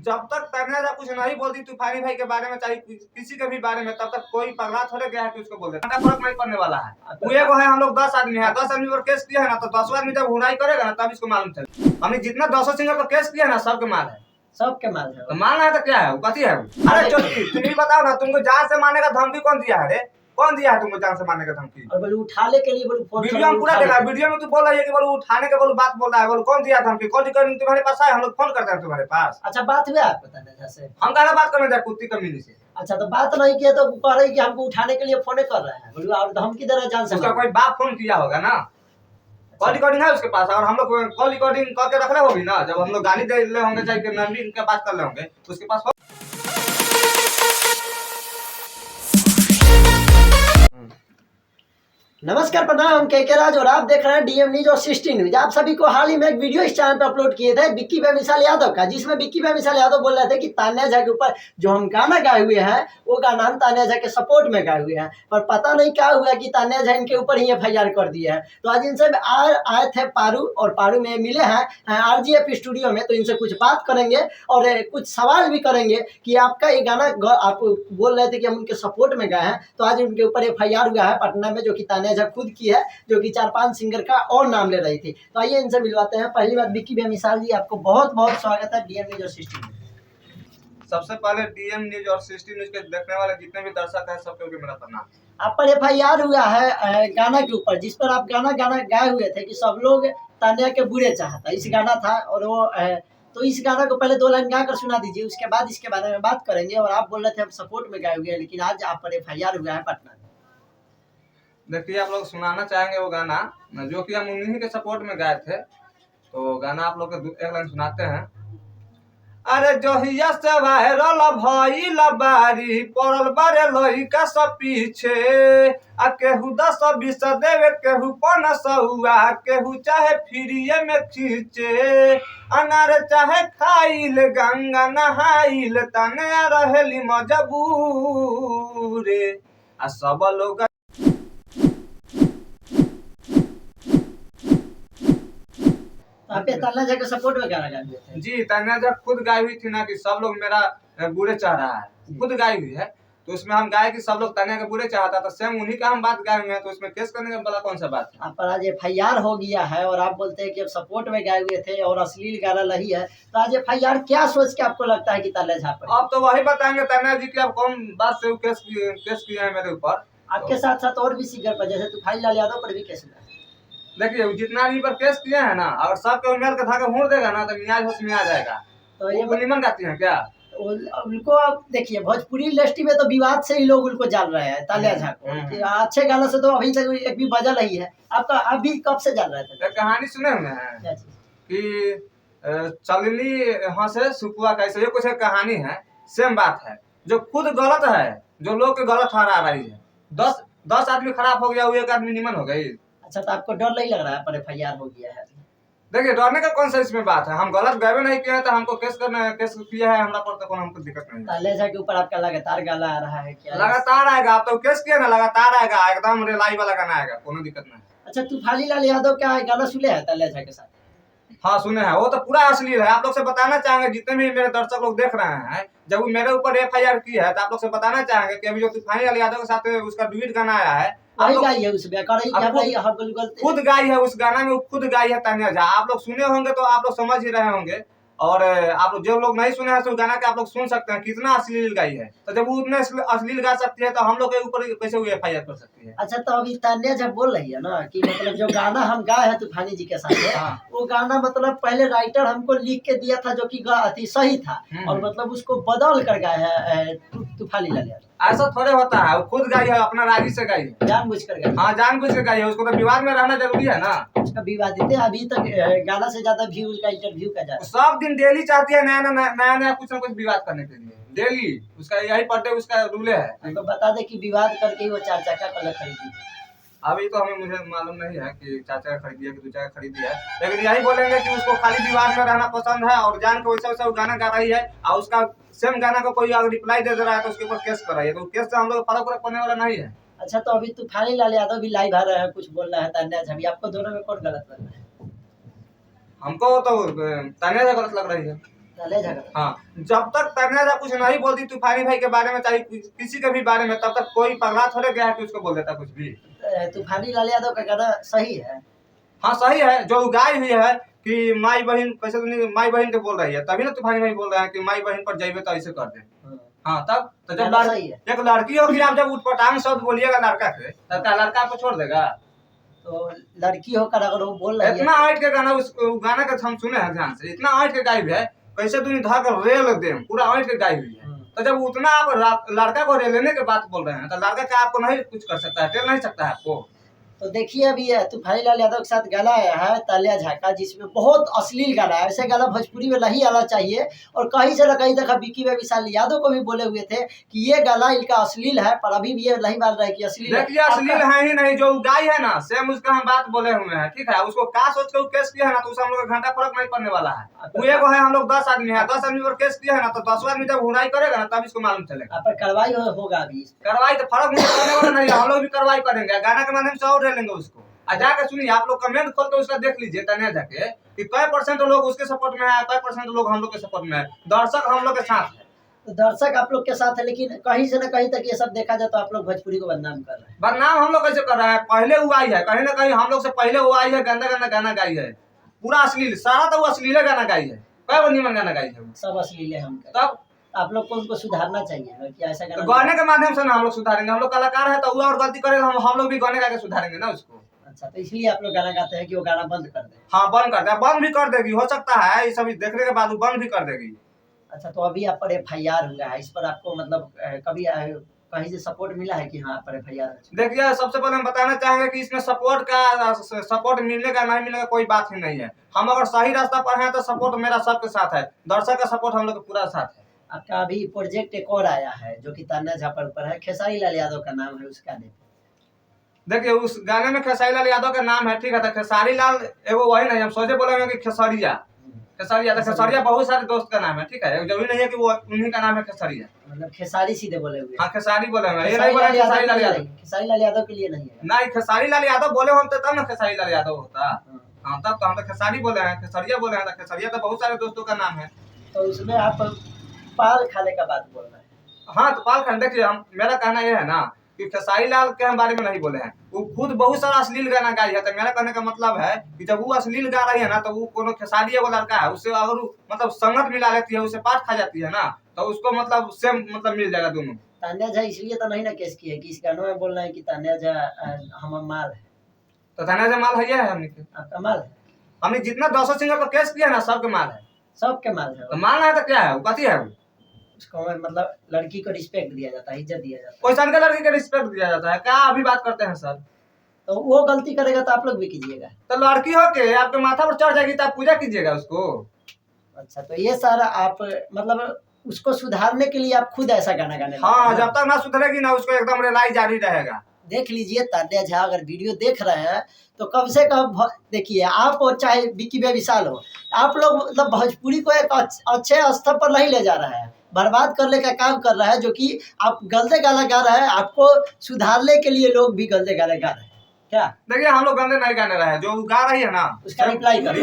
जब तक तन्या जा कुछ नहीं बोलती तूफानी भाई के बारे में, चाहे किसी के भी बारे में, तब तक कोई पगला थोड़े गया है कि उसको बोल दे। फर्क नहीं पड़ने वाला है। वो एगो है, हम लोग 10 आदमी है, 10 आदमी पर केस किया है ना, तो 10 आदमी जब हुराई करेगा ना तब इसको मालूम चले। हमने जितना 200 सिंगर पर केस किया है ना, सबके माल है, सबके माल है। तो मालना है तो क्या है, वो कथी है। अरे चोटी तुम ही बताओ ना, तुमको जान से मारने का धमकी कौन दिया है रे? कौन दिया है तुमको जान से मारने का धमकी? और बोले उठाने के लिए बोले फोन वीडियो में पूरा देखा, वीडियो में तू बोल रही है कि बोलो उठाने के बोलो बात बोल रहा है, बोलो कौन दिया धमकी? कौन रिकॉर्डिंग तुम्हारे पास है? हम लोग फोन करते हैं तुम्हारे पास। अच्छा बात हुआ आपको तन्या से? हम कहना बात करने जाए कुत्ती कमीनी से। अच्छा तो बात नहीं किया तो कह रही कि हमको उठाने के लिए फोन कर रहे हैं, बोलो और धमकी दे रहा है जान से। उसका कोई बाप फोन किया होगा ना, कॉल रिकॉर्डिंग है उसके पास, और हम लोग कॉल रिकॉर्डिंग करके रख रहे होगी ना, जब हम लोग गाली दे रहे होंगे चाहे नंदी इनके बात कर रहे होंगे उसके पास। नमस्कार प्रणाम, के राज और आप देख रहे हैं डीएम न्यूज और 60 न्यूज। आप सभी को हाल ही में एक वीडियो इस चैनल पर अपलोड किए थे विक्की बेमिसाल यादव का, जिसमें विक्की बेमिसाल यादव बोल रहे थे कि तान्या झा के ऊपर जो हम गाना गाए हुए हैं वो गाना हम तान्या झा के सपोर्ट में गाए हुए हैं, पर पता नहीं क्या हुआ कि तान्या झा इनके ऊपर ही FIR कर दिया है। तो आज इनसे आए थे पारू, और पारू में मिले हैं RGF स्टूडियो में, तो इनसे कुछ बात करेंगे और कुछ सवाल भी करेंगे कि आपका ये गाना आप बोल रहे थे कि हम उनके सपोर्ट में गाए हैं, तो आज उनके ऊपर FIR हुआ है पटना में, जो कि तान्या झा खुद की है, जो कि 4-5 सिंगर का और नाम ले रही थी। तो आइए इनसे मिलवाते हैं। पहली बात विक्की बेमिसाल जी, आपको बहुत बहुत स्वागत है डीएम न्यूज और 60 न्यूज। सबसे पहले डीएम न्यूज और 60 न्यूज के देखने वाले जितने भी दर्शक हैं सबके ऊपर मेरा प्रणाम। आप पर FIR हुआ है गाना के ऊपर, जिस पर आप गाना गाए हुए थे कि सब लोग तान्या के बुरे चाहता, इस गाना था, और वो तो इस गाना को पहले 2 लाइन गा कर सुना दीजिए, उसके बाद इसके बारे में बात करेंगे। और आप बोल रहे थे हम सपोर्ट में गाए हुए, लेकिन आज आप पर FIR हुआ है पटना में। देखिए आप लोग सुनाना चाहेंगे वो गाना जो कि हम उन्हीं के सपोर्ट में गाए थे, तो गाना आप लोग के 1 लाइन सुनाते हैं। अरे जोहिया से वायरल भइल बारी पड़ल बारे लइका सब पीछे, आ केहू 10-20 देवे, केहू 500, केहू चाहे फ्रीए में खींचे, अनार चाहे खाइल गंगा नहाइल, तने रहेली मजबूर, आ सब लोग तान्या झा के सपोर्ट में गाना गाए हुए थे। जी, तान्या झा खुद गाई हुई थी ना कि सब लोग मेरा बुरे चाह रहा है, खुद गाई हुई है, तो उसमें हम गाए कि सब लोग तान्या के बुरे चाहता, तो सेम उन्हीं का हम बात गाए हुए हैं, तो उसमें केस करने का बड़ा कौन सा बात है। आप पर आज FIR हो गया है और आप बोलते हैं कि अब सपोर्ट में गाए हुए थे और अश्लील गाना नहीं है, तो आज FIR क्या सोच के आपको लगता है कि तान्या झा पर? अब तो वही बताएंगे तान्या जी की अब कौन बात से केस किया है मेरे ऊपर। आपके साथ साथ और भी सिंगर पर, जैसे तूफानी लाल यादव पर भी केस हुआ है। देखिए जितना भी पर केस किए हैं ना, अगर सबके उम्र का धागा मोड़ देगा ना तो मियाज होश में आ जाएगा। तो ये निमन गाती हैं क्या उनको? अब देखिए भोजपुरी इंडस्ट्री में तो विवाद से ही लोग उनको जान रहे हैं तान्या झा को, कि अच्छे गाना से तो अभी तक एक भी बजा नहीं है। आपका अभी कब से जान रहे थे? कहानी सुने हुए हैं कि चलनी यहाँ से सुपुआ कैसे, ये कुछ एक कहानी है, सेम बात है, जो खुद गलत है जो लोग के गलत ठहरा रही है। 10 आदमी खराब हो गया, वो 1 आदमी निमन हो गई। अच्छा तो आपको डर नहीं लग रहा है पर FIR हो गया है? देखिए डरने का कौन सा इसमें बात है, हम गलत गावे नहीं किए हैं तो हमको केस किया है, हमरा पर तो कोई हमको दिक्कत नहीं है। तान्या झा के ऊपर आपका लगातार गाना आ रहा है क्या? लगातार आएगा, आप तो केस किया ना, लगातार आएगा, एकदम रिलाई वाला गाना आएगा, कोनो दिक्कत नहीं। अच्छा तूफानी लाल यादव का गाना सुने हैं तान्या झा के साथ? हाँ सुने हैं, वो तो पूरा अश्लील है। आप लोग से बताना चाहेंगे जितने भी मेरे दर्शक लोग देख रहे हैं, जब वो मेरे ऊपर FIR की है तो आप लोग से बताना चाहेंगे कि अभी जो तूफानी लाल यादव के साथ उसका डुएट गाना आया है, गाई है उसमें खुद गाई है, उस गाना में खुद गाई है तान्या झा। आप लोग सुने होंगे तो आप लोग समझ ही रहे होंगे, और आप जो लोग नहीं सुने हैं तो गाना के आप लोग सुन सकते हैं कितना अश्लील गाई है। तो जब वो उतने अश्लील गा सकती है तो हम लोग के ऊपर कैसे वो FIR कर सकती है? अच्छा तो अभी तान्या जब बोल रही है ना कि मतलब जो गाना हम गाए हैं तूफानी जी के साथ हाँ। वो गाना मतलब पहले राइटर हमको लिख के दिया था जो कि सही था, और मतलब उसको बदल कर गाए है तूफानी लाल यादव। ऐसा थोड़े होता है, वो खुद गाई है, अपना राजी से गाई है, जानबूझ कर गाई। हाँ जानबूझ के गाई है, उसको तो विवाद में रहना जरूरी है ना। उसका विवादित है, अभी तक गाना से ज्यादा व्यू का इंटरव्यू का जाता है। सब दिन डेली चाहती है नया कुछ ना कुछ विवाद करने के लिए, डेली उसका यही पर डे उसका रूले है। तो बता दे कि विवाद करके ही वो 4 चक्का कलर खरीदी। अभी तो मुझे मालूम नहीं है कि 4 चक्का खरीदी है कि 2 चक्का खरीदी है, लेकिन यही बोलेंगे कि उसको खाली विवाद में रहना पसंद है, और जान के वैसा गाना गा रही है, और उसका सेम गाना को कोई अगर रिप्लाई दे रहा है तो उसके ऊपर केस कर रही है, तो केस से हम लोग फर्क पड़ने वाला नहीं है। अच्छा तो अभी तूफानी लाल यादव भी लाइव आ रहा है, कुछ बोल रहा है तान्या झा भी, आपको दोनों में कौन गलत लग रहा है? हमको तो तान्या झा गलत लग रही है। तान्या झा का? हाँ, जब तक तान्या झा कुछ नहीं बोलती तूफानी भाई के बारे में, चाहे किसी के भी बारे में, तब तक कोई पगला थोड़े गया है कि उसको बोल देता कुछ भी। तूफानी लाल यादव का गाना सही है? हाँ सही है, जो गाय हुई है कि माई बहन कैसे माई बहन के बोल रही है, तभी ना तूफानी भाई बोल रहे हैं कि माई बहन पर जाइए तो ऐसे कर दे। हाँ तब तो जब एक लड़की होगी, आप जब उठपटांग शब्द बोलिएगा लड़का से, तब क्या लड़का आपको छोड़ देगा? तो लड़की होकर अगर वो बोल रही है, इतना आइट के गाना, उस गाना का हम सुने हैं ध्यान से, इतना आइट के गाई हुई है, कैसे तुम धक रेल दे, पूरा आइट के गाई हुई है। तो जब उतना आप लड़का को रेलने के बात बोल रहे हैं, तो लड़का क्या आपको नहीं कुछ कर सकता है, टेल नहीं सकता है आपको? तो देखिए अभी तूफानी लाल यादव के साथ गाना आया है तान्या झा का, जिसमें बहुत अश्लील गाना है। ऐसे गाना भोजपुरी में नहीं आना चाहिए, और कहीं से न कहीं तक विक्की वे विशाल यादव को भी बोले हुए थे कि ये गाना इनका अश्लील है, पर अभी भी ये नहीं मान रहे कि अश्लील है। देखिए अश्लील है ही नहीं, जो गाय है ना सेम उसका हम बात बोले हुए हैं, ठीक है। उसको क्या सोच के केस किया है ना, तो उससे हम लोग का घंटा फर्क नहीं पड़ने वाला है। वो एक है, हम लोग 10 आदमी है, 10 आदमी पर केस किया है ना, तो 10 आदमी जब हुराई करेगा ना तब इसको मालूम चलेगा। पर कार्रवाई होगा अभी? कार्रवाई तो फर्क नहीं पड़ने वाला नहीं है, हम लोग भी कार्रवाई करेंगे, गाना के माध्यम से और रेलेंगे उसको। जाके सुनिए, आप लोग कमेंट खोल के उसका देख लीजिए तान्या झा के कि कै % लोग उसके सपोर्ट में है, कै % लोग हम लोग के सपोर्ट में है। दर्शक हम लोग के साथ है। तो दर्शक आप लोग के साथ है, लेकिन कहीं से न कहीं तक ये सब देखा जाए तो आप लोग भोजपुरी को बदनाम कर रहे हैं। बदनाम हम लोग कैसे कर रहे हैं? पहले वो आई है, कहीं ना कहीं हम लोग से पहले वो आई है, गंदा गंदा गाना गाई है, पूरा अश्लील, सारा तो वो अश्लील गाना गाई है। कै वो निमन गाना गाई है? सब अश्लील है। हम तब आप लोग को उनको सुधारना चाहिए कि ऐसा गाना गाने के माध्यम से ना हम लोग सुधारेंगे। हम लोग कलाकार है, तो वो और गलती करेगा, हम लोग भी गाने गा के सुधारेंगे ना उसको। अच्छा, तो इसलिए आप लोग गाना गाते हैं कि वो गाना बंद कर दे? हाँ बंद कर दे, बंद भी कर देगी, हो सकता है ये सब देखने के बाद वो बंद भी कर देगी। अच्छा, तो अभी आप पर FIR हुआ है, इस पर आपको मतलब कभी कहीं से सपोर्ट मिला है कि हाँ आप पर FIR? देखिए सबसे पहले हम बताना चाहेंगे कि इसमें सपोर्ट मिलने का नहीं मिलने का कोई बात ही नहीं है। हम अगर सही रास्ता पर हैं तो सपोर्ट मेरा सबके साथ है, दर्शक का सपोर्ट हम लोग का पूरा साथ है। आपका अभी प्रोजेक्ट एक और आया है जो कि तान्या झा पर ऊपर है, खेसारी लाल यादव का नाम है उसका। देखिए उस गाने में खेसारी लाल यादव का नाम है, ठीक है। तो खेसारी लाल एगो वही नहीं, हम सोचे बोलेंगे कि खेसरिया, खेसरिया। तो खेसरिया बहुत सारे दोस्त का नाम है, ठीक है। जरूरी नहीं है कि वो उन्हीं का नाम है खेसरिया, मतलब खेसारी सीधे बोले हुए। हाँ खेसारी बोलेंगे, ये नहीं बोले खेसारी लाल यादव। खेसारी लाल यादव के लिए नहीं है? नहीं, खेसारी लाल यादव बोले होते तब ना खेसारी लाल यादव होता। हाँ तब तो हम तो खेसारी बोले हैं, खेसरिया बोले हैं। तो खेसरिया तो बहुत सारे दोस्तों का नाम है। तो उसमें आप पाल खाने का बात बोल रहे हैं? हाँ तो पाल खाने, देखिए मेरा कहना यह है ना कि खेसारी लाल के हम बारे में नहीं बोले हैं, वो खुद बहुत सारा अश्लील गाना गाई है। तो मेरा कहने का मतलब है कि जब वो अश्लील गा रही है ना, तो वो कोनो खेसारी वो लड़का है, उससे अगर मतलब संगत मिला लेती है, उससे पाठ खा जाती है ना, तो उसको मतलब सेम मतलब मिल जाएगा दोनों। तान्या झा इसलिए तो नहीं ना केस किया कि इस गानों में बोल रहे हैं कि तान्या झा हम माल है? तो तान्या झा माल है हमने, आपका माल है? हमने जितना 200 सिंगर पर केस किया ना सबके माल है। सबके माल है? तो माल है तो क्या है, वो कथी है? वो उसको मतलब लड़की को रिस्पेक्ट दिया जाता है, इज्जत दिया जाता है, कोई के लड़की के रिस्पेक्ट दिया जाता है क्या? अभी बात करते हैं सर। तो वो गलती करेगा तो आप लोग भी कीजिएगा? तो लड़की हो के आपके माथा पर चढ़ जाएगी तो आप पूजा कीजिएगा उसको। अच्छा, तो ये सारा आप मतलब उसको सुधारने के लिए आप खुद ऐसा गाना गाने? हाँ, जब तक ना सुधरेगी ना उसको एकदम रिलाई जारी रहेगा। देख लीजिए, तान्या झा अगर वीडियो देख रहे हैं तो कम से कम देखिए, आप और चाहे विक्की वे विशाल हो, आप लोग मतलब भोजपुरी को एक अच्छे स्तर पर नहीं ले जा रहे हैं, बर्बाद करने का काम कर रहा है। जो कि आप गलते गाना गा रहे हैं, आपको सुधारने के लिए लोग भी गलते गाने गा रहे हैं क्या? देखिए हम लोग गंदे नहीं गाने रहे हैं, जो गा रही है ना उसका रिप्लाई कर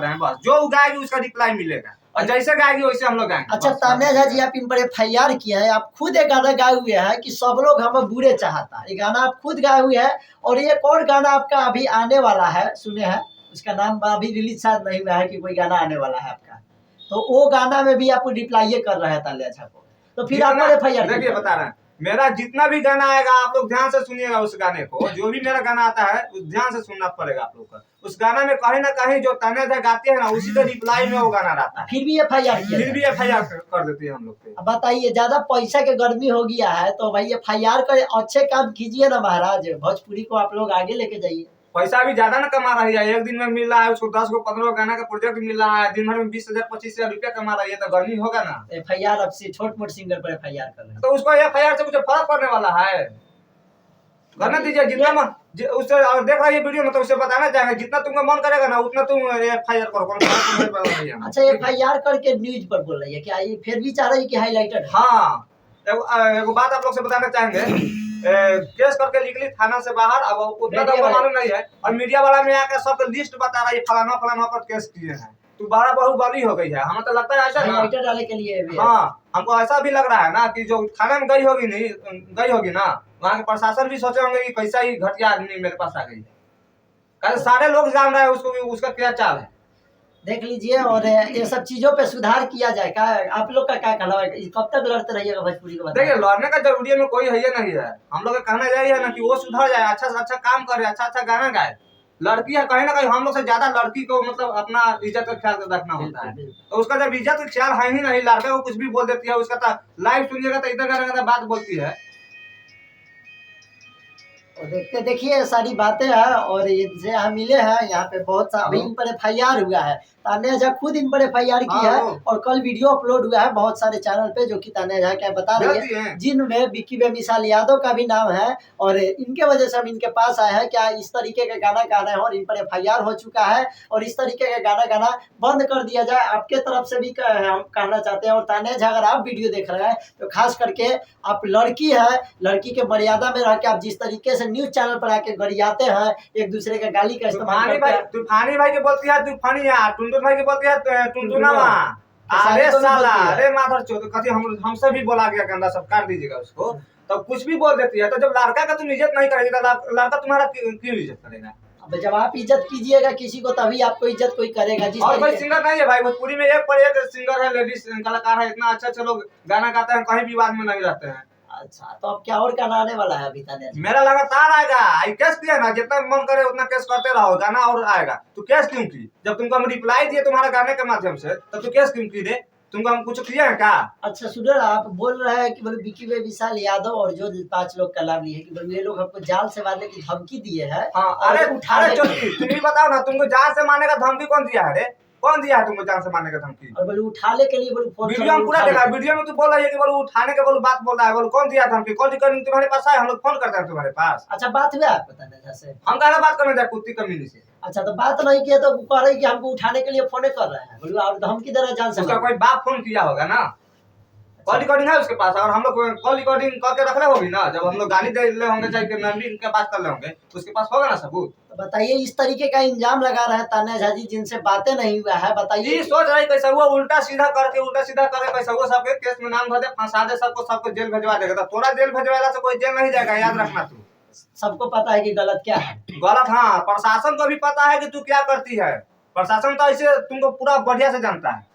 रहे हैं, बस जो गाएगी उसका रिप्लाई मिलेगा, और जैसे गाएगी वैसे हम लोग गाएंगे। अच्छा, तान्या झा जी आप इन पर FIR किया है, आप खुद एक गाना गाए हुए हैं कि सब लोग हमें बुरे चाहता, ये गाना आप खुद गाए हुए हैं। और ये कौन गाना आपका अभी आने वाला है, सुने हैं उसका नाम अभी रिलीज शायद नहीं हुआ है कि कोई गाना आने वाला है आपका, तो वो गाना में भी आप रिप्लाई कर रहे हैं तान्या झा को, तो फिर आप FIR? देखिए बता रहे हैं, मेरा जितना भी गाना आएगा आप लोग ध्यान से सुनिएगा उस गाने को, जो भी मेरा गाना आता है उस ध्यान से सुनना पड़ेगा आप लोग का। उस गाना में कहीं ना कहीं जो तान्या झा गाते हैं ना, उसी के रिप्लाई में वो गाना रहता है, फिर भी FIR किया? फिर भी FIR कर देती है हम लोग पे। अब बताइए, ज्यादा पैसा के गर्मी हो गया है तो भाई FIR का अच्छे काम कीजिए ना महाराज, भोजपुरी को आप लोग आगे लेके जाइए। पैसा भी ज्यादा ना कमा रही है, एक दिन में मिल रहा है उसको 10 को 15 गाना का प्रोजेक्ट मिल रहा है, दिन भर में 20,000 25,000 रुपया कमा रही है, तो गर्मी होगा ना। FIR अब से छोट मोट सिंगर पर FIR कर रहे हैं, तो उसको FIR से कुछ फर्क पड़ने वाला है? करने दीजिए जितना मन उससे, और देख रहा है वीडियो में तो उसे बताना चाहेंगे जितना तुमको मन करेगा ना उतना तुम FIR करो। अच्छा, FIR करके न्यूज पर बोल रही है क्या? ये फिर भी चाह रही है कि हाईलाइटेड? हाँ, एगो बात आप लोग से बताना चाहेंगे, केस करके निकली थाना से बाहर, अब उतना तो मालूम नहीं है, और मीडिया वाला में आकर सब लिस्ट बता रहा है फलाना फलाना पर केस किए हैं। तू बड़ा बाहुबली हो गई है, हमें तो लगता है ऐसा ना। हाइलाइटर डालने के लिए भी है। हाँ, हमको ऐसा भी लग रहा है ना कि जो थाने में गई होगी ना, वहाँ के प्रशासन भी सोचे होंगे कि कैसा ही घटिया आदमी मेरे पास आ गई है। कारण सारे लोग जान रहे हैं उसको भी, उसका क्या चाल है। देख लीजिए, और ये सब चीजों पे सुधार किया जाए। क्या आप लोग का क्या कहना है, कब तक लड़ते रहिएगा भोजपुरी को देखिए, बताइए। लड़ने का जरूरी में कोई है ही नहीं है। हम लोग का कहना यही है ना कि वो सुधर जाए, अच्छा से अच्छा काम करे, अच्छा अच्छा गाना गाए। लड़की है, कहीं ना कहीं हम लोग से ज्यादा लड़की को मतलब अपना इज्जत का ख्याल रखना होता है। तो उसका जब इज्जत का ख्याल है ही नहीं, लड़के को कुछ भी बोल देती है, उसका तो लाइव सुनिएगा तो इधर का बात बोलती है। और देखिए सारी बातें हैं, और ये से यहाँ मिले हैं, यहाँ पे बहुत सा अभी इन पर FIR हुआ है। तान्या झा खुद इन पर FIR की है, और कल वीडियो अपलोड हुआ है बहुत सारे चैनल पे, जो कि तान्या झा क्या बता रही है, जिनमें विक्की बेमिसाल यादव का भी नाम है। और इनके वजह से हम इनके पास आए हैं, क्या इस तरीके का गाना गा रहे हैं और इन पर FIR हो चुका है, और इस तरीके का गाना गाना बंद कर दिया जाए, आपके तरफ से भी हम कहना चाहते हैं। और तान्या झा, अगर आप वीडियो देख रहे हैं तो खास करके आप लड़की है, लड़की के मर्यादा में रह के आप जिस तरीके से न्यूज चैनल पर आके गरियाते हैं, एक दूसरे का गाली का इस्तेमाल करते हैं। तूफानी भाई के बोलती है तूफानी, टुनटुन भाई के बोलती है टुनटुनावा। अरे साला, अरे माधर चौथ, कथी हमसे भी बोला गया गंदा सब, काट दीजिएगा उसको। तो कुछ भी बोल देती है, तो जब लड़का का तुम इज्जत नहीं करेगी तो लड़का तुम्हारा क्यों इज्जत करेगा। अब जब आप इज्जत कीजिएगा किसी को, तभी आपको इज्जत कोई करेगा। जिस और कोई सिंगर नहीं है भाई भोजपुरी में, एक पर एक सिंगर है, लेडीज कलाकार है, इतना अच्छा अच्छा लोग गाना गाते हैं, कहीं विवाद में नहीं रहते हैं। अच्छा, तो अब क्या और गाना आने वाला है अभी तान्या? मेरा लगातार आएगा। आई केस किया ना, जितना मन करे उतना केस करते रहो, गाना और आएगा। तू केस क्यों की? जब तुमको हम रिप्लाई दिए तुम्हारे गाने के माध्यम से, तो तू केस क्यों की रे? तुमको हम कुछ किया है क्या? अच्छा सुनो, आप बोल रहे हैं कि बोले विक्की बेमिसाल यादव और जो 5 लोग का नाम लिए है कि बोले ये लोग हमको जान से मारने की धमकी दिए हैं। हाँ, अरे चोटी, तुम ही बताओ ना, तुमको जान से मारने का धमकी कौन दिया है रे? कौन दिया है तुमको जान से मारने का धमकी? और बोले उठाने के लिए, बोले वीडियो में पूरा देखा, वीडियो में तू बोल रही है कि बोले उठाने के बोले बात बोल रहा है, बोले कौन दिया धमकी? कॉल रिकॉर्डिंग तुम्हारे पास है, हम लोग फोन करते हैं तुम्हारे पास। अच्छा, बात हुआ आपको तान्या से? हम कहना बात करने जाए कुत्ती कमीनी से। अच्छा, तो बात नहीं किया तो कह रही कि हमको उठाने के लिए फोन कर रहे हैं, बोले और धमकी दे रहे हैं जान से। उसका कोई बाप फोन किया होगा ना, कॉल रिकॉर्डिंग है उसके पास, और हम लोग कॉल रिकॉर्डिंग करके रख ले होगी ना। जब हम लोग गाली दे ले होंगे, चाहे नंदी इनके बात कर ले होंगे, तो उसके पास होगा ना सबूत। तो बताइए, इस तरीके का इंजाम लगा रहे हैं तान्या झा जी, जिनसे बातें नहीं हुआ है। बताइए, सोच रही कैसा हुआ, उल्टा सीधा करे कैसा हुआ, सबके केस में नाम भर दे, फंसा दे, सबको जेल भेजवा देगा। तो तोरा जेल भेजवाला से कोई जेल नहीं जाएगा, याद रखना तू। सबको पता है कि गलत क्या है, गलत। हाँ, प्रशासन को भी पता है कि तू क्या करती है। प्रशासन तो ऐसे तुमको पूरा बढ़िया से जानता है।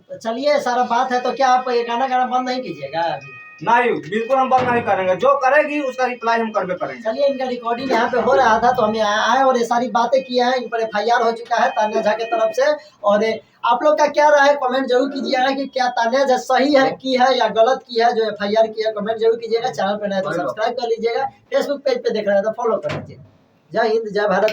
तो चलिए, सारा बात है, तो क्या आप ये गाना बंद नहीं कीजिएगा अभी? नहीं, बिल्कुल हम बंद नहीं करेंगे। जो करेगी उसका रिप्लाई हम करबे करेंगे। चलिए, इनका रिकॉर्डिंग यहाँ पे हो रहा था तो हम यहाँ आए और ये सारी बातें किए हैं। इन पर FIR हो चुका है तान्या झा के तरफ से। और आप लोग का क्या राय है, कमेंट जरूर कीजिएगा कि क्या तान्या झा सही है की है या गलत की है जो FIR की है। कमेंट जरूर कीजिएगा। चैनल पर नए तो सब्सक्राइब कर लीजिएगा। फेसबुक पेज पे देख रहे हैं तो फॉलो कर लीजिए। जय हिंद, जय भारत।